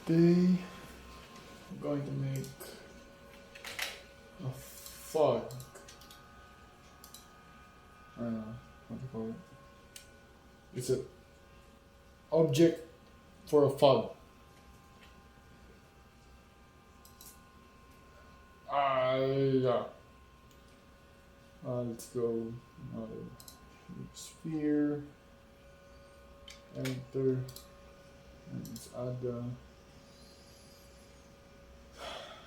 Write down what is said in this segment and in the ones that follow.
Today I'm going to make a fog. What do you call it? It's an object for a fog. Yeah. Let's go. Another sphere. Enter. And let's add the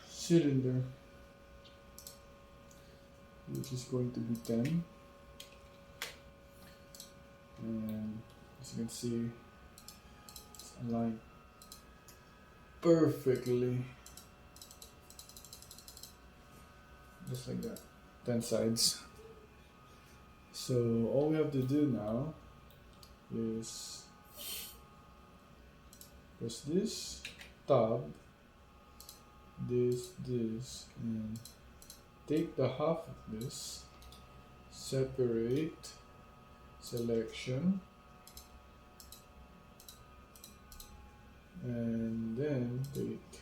cylinder, which is going to be 10. And as you can see, it's aligned perfectly, just like that, 10 sides. So all we have to do now is press this tab, this, and take the half of this, separate, selection, and then take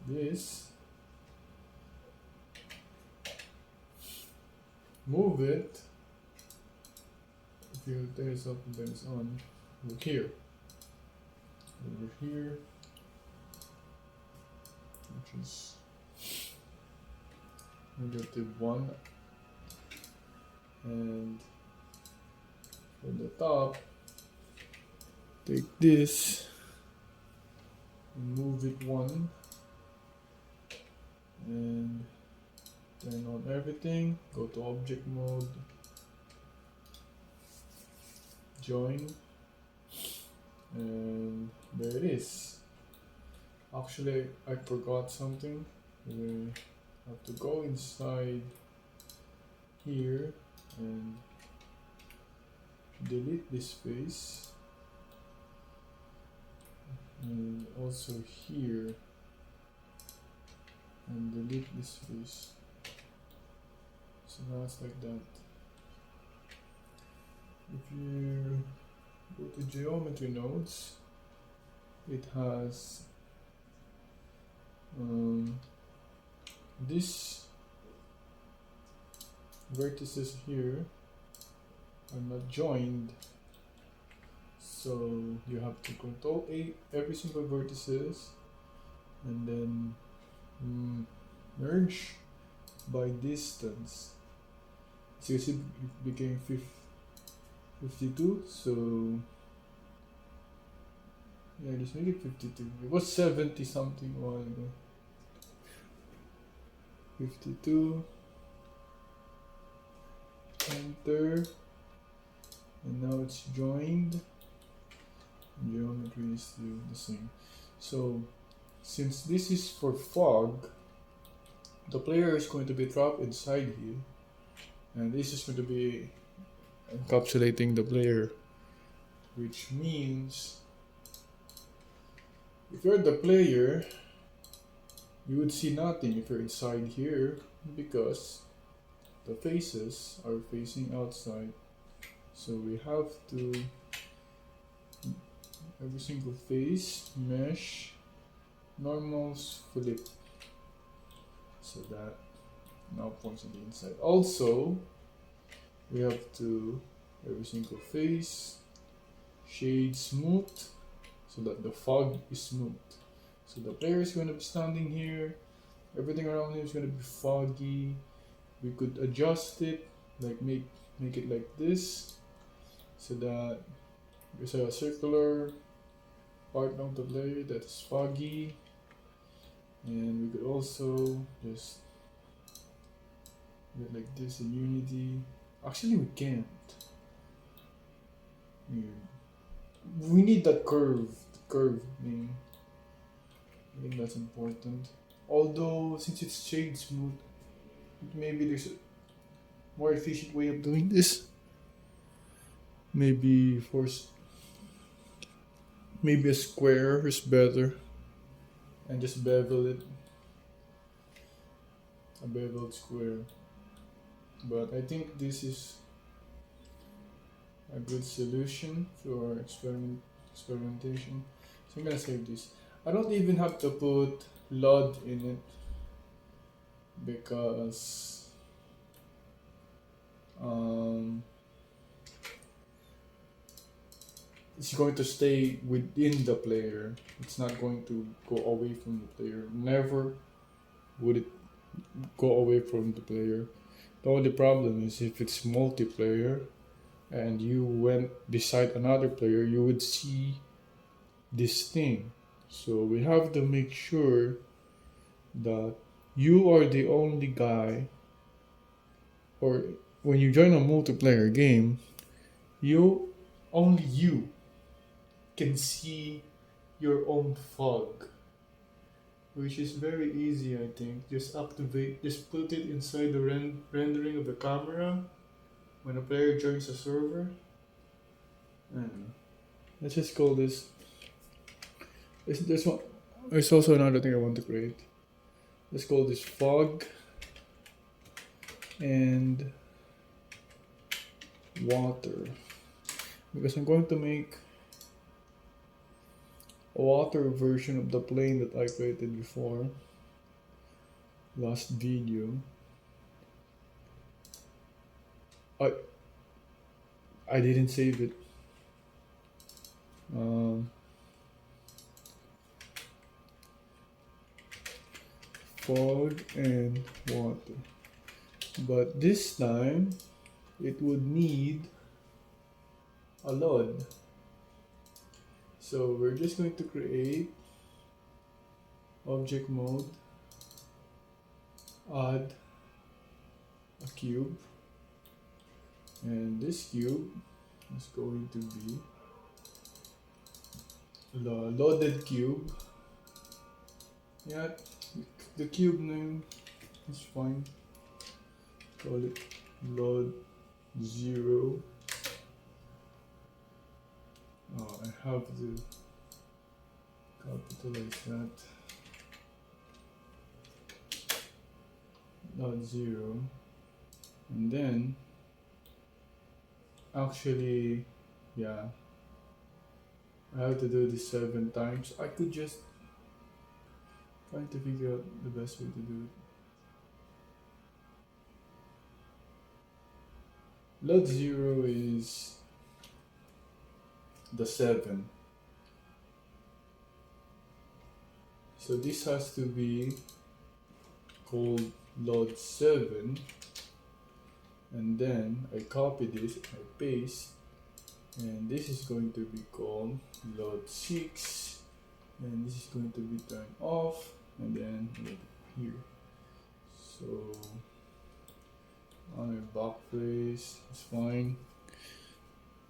this, move it. If you turn this up and turn this on, look here, over here, which is -1, and for the top, take this and move it 1, and turn on everything, go to object mode, join, and there it is. Actually, I forgot something. We have to go inside here and delete this face, and also here and delete this face. So now it's like that. If you go to geometry nodes, it has these vertices here are not joined, so you have to control A every single vertices and then merge by distance. So you see it became 52, so yeah, just make it 52. It was 70 something a while ago. 52, enter, and now it's joined. Geometry is still the same. So since this is for fog, the player is going to be trapped inside here, and this is going to be encapsulating the player, which means if you're the player, you would see nothing if you're inside here because the faces are facing outside. So we have to every single face mesh normals flip so that now points on the inside. Also, we have to every single face shade smooth so that the fog is smooth. So the player is going to be standing here, everything around him is going to be foggy. We could adjust it, like make it like this, so that there's a circular part of the layer that is foggy, and we could also just get like this in Unity. Actually, we can't. We need that curve name. I think that's important. Although, since it's shade smooth, maybe there's a more efficient way of doing this. Maybe maybe a square is better, and just bevel it. A beveled square. But I think this is a good solution for experimentation. So I'm gonna save this. I don't even have to put LUD in it because um, it's going to stay within the player. It's not going to go away from the player. Never would it go away from the player. The only problem is if it's multiplayer and you went beside another player, you would see this thing. So we have to make sure that you are the only guy, or when you join a multiplayer game, only you can see your own fog, which is very easy. I think just put it inside the rendering of the camera when a player joins a server. And let's just call this. This one. There's also another thing I want to create. Let's call this fog and water, because I'm going to make a water version of the plane that I created before last video. I I didn't save it. Fog and water, but this time it would need a LUD. So we're just going to create object mode, add a cube, and this cube is going to be the loaded cube. Yeah, the cube name is fine. Call it load 0. Oh, I have to capitalize that. Load 0. And then, actually, yeah, I have to do this 7 times. I could just try to figure out the best way to do it. Load 0 is the 7. So this has to be called load 7, and then I copy this, I paste, and this is going to be called load 6, and this is going to be turned off, and then here. So on a backplace, it's fine.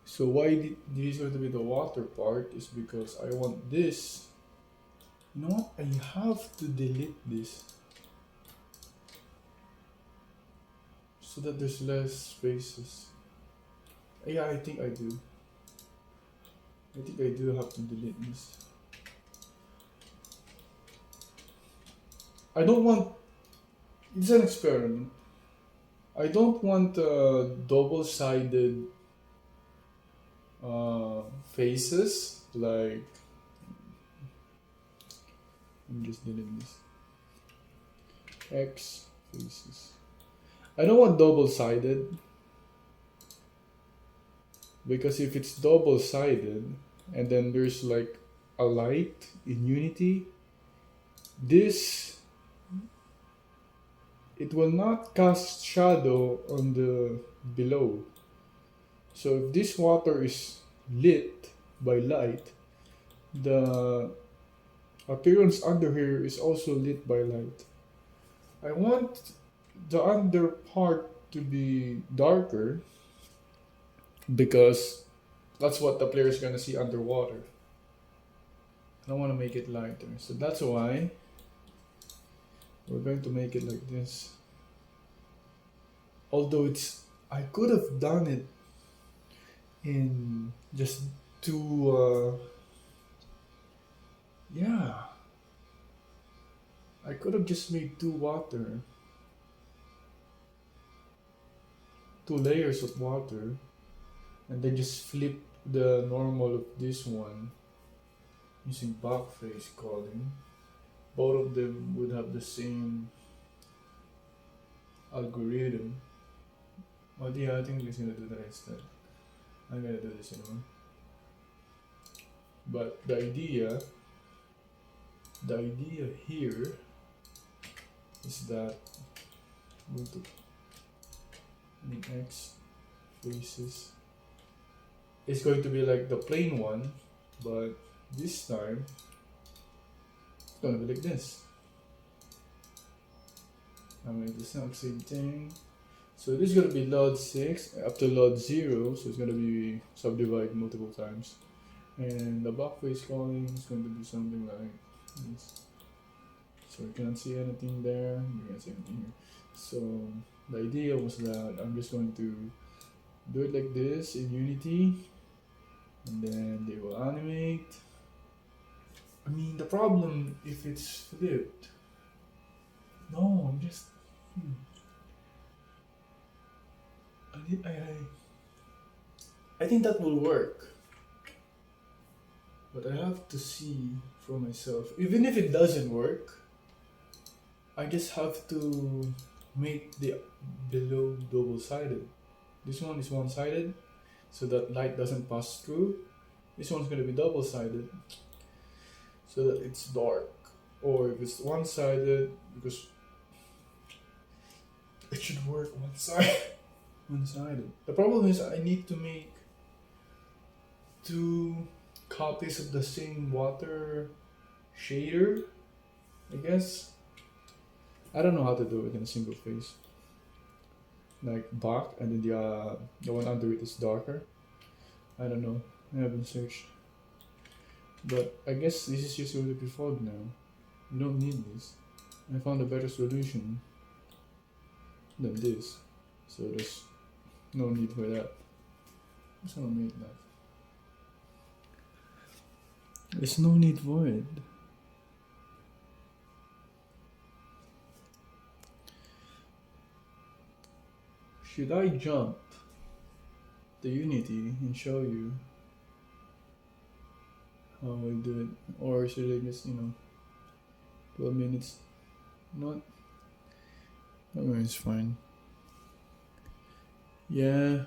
So why this is going to be the water part is because I want this. You know what? I have to delete this so that there's less spaces. Yeah, I think I do. I think I do have to delete this. I don't want. It's an experiment. I don't want double-sided faces, like. I'm just deleting this. X faces. I don't want double-sided, because if it's double-sided and then there's like a light in Unity, it will not cast shadow on the below. So if this water is lit by light, the appearance under here is also lit by light. I want the under part to be darker because that's what the player is going to see underwater. I don't want to make it lighter, so that's why we're going to make it like this. Although I could have done it in just two, yeah. I could have just made two layers of water, and then just flip the normal of this one. using backface calling, both of them would have the same algorithm. But yeah, I think we're gonna do that instead. I'm gonna do this anyway. But the idea here is that go to X faces. It's going to be like the plain one, but this time it's gonna be like this. I'm going to do the same thing. So this is gonna be load 6 up to load 0, so it's gonna be subdivided multiple times. And the backface calling is going to be something like this. So you can't see anything there, you can't see anything here. So the idea was that I'm just going to do it like this in Unity, and then they will animate. I mean, the problem if it's flipped. No, I'm just. I think that will work, but I have to see for myself. Even if it doesn't work, I just have to make the below double-sided. This one is one-sided, so that light doesn't pass through. This one's gonna be double-sided, so that it's dark. Or if it's one-sided, because it should work one-sided. The problem is I need to make 2 copies of the same water shader, I guess. I don't know how to do it in a single face. Like back, and then the one under it is darker. I don't know. I haven't searched. But I guess this is just going to be fog now. You don't need this. I found a better solution than this. So there's no need for that. I'm just gonna make that. There's no need for it. Should I jump the Unity and show you how I do it? Or should I just, 12 minutes? Not? No, it's fine. Yeah.